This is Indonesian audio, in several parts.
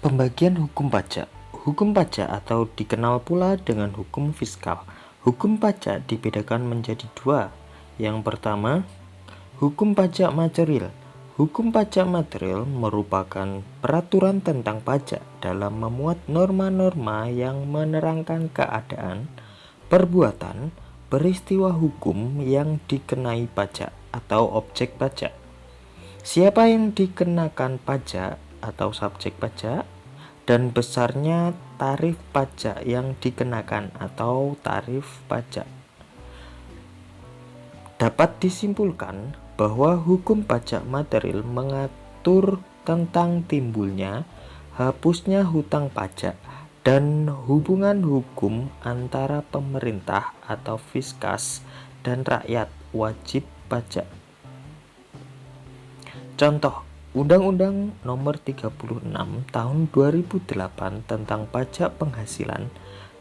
Pembagian hukum pajak. Hukum pajak atau dikenal pula dengan hukum fiskal. Hukum pajak dibedakan menjadi dua. Yang pertama, hukum pajak material. Hukum pajak material merupakan peraturan tentang pajak dalam memuat norma-norma yang menerangkan keadaan, perbuatan, peristiwa hukum yang dikenai pajak atau objek pajak. Siapa yang dikenakan pajak atau subjek pajak, dan besarnya tarif pajak yang dikenakan atau tarif pajak. Dapat disimpulkan bahwa hukum pajak material mengatur tentang timbulnya, hapusnya hutang pajak, dan hubungan hukum antara pemerintah atau fiskus dan rakyat wajib pajak. Contoh, Undang-Undang Nomor 36 Tahun 2008 tentang Pajak Penghasilan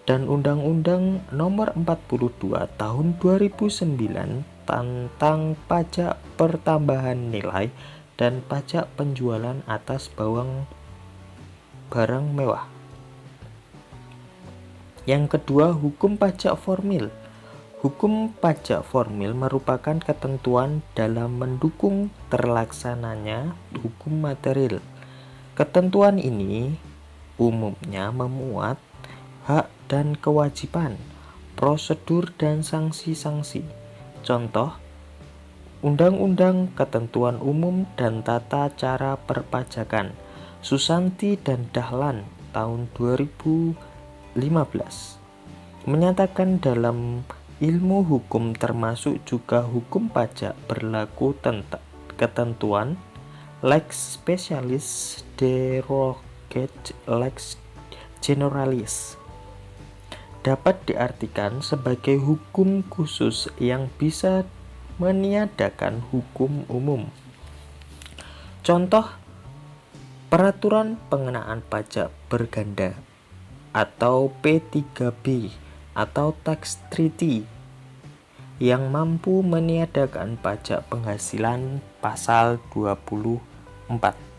dan Undang-Undang Nomor 42 Tahun 2009 tentang Pajak Pertambahan Nilai dan Pajak Penjualan atas barang mewah. Yang kedua, hukum pajak formil. Hukum pajak formil merupakan ketentuan dalam mendukung terlaksananya hukum material. Ketentuan ini umumnya memuat hak dan kewajiban, prosedur dan sanksi-sanksi. Contoh, Undang-Undang Ketentuan Umum dan Tata Cara Perpajakan Susanti dan Dahlan tahun 2015 menyatakan dalam ilmu hukum termasuk juga hukum pajak berlaku ketentuan lex specialis derogate lex generalis. Dapat diartikan sebagai hukum khusus yang bisa meniadakan hukum umum. Contoh, peraturan pengenaan pajak berganda atau P3B atau tax treaty yang mampu meniadakan pajak penghasilan pasal 24.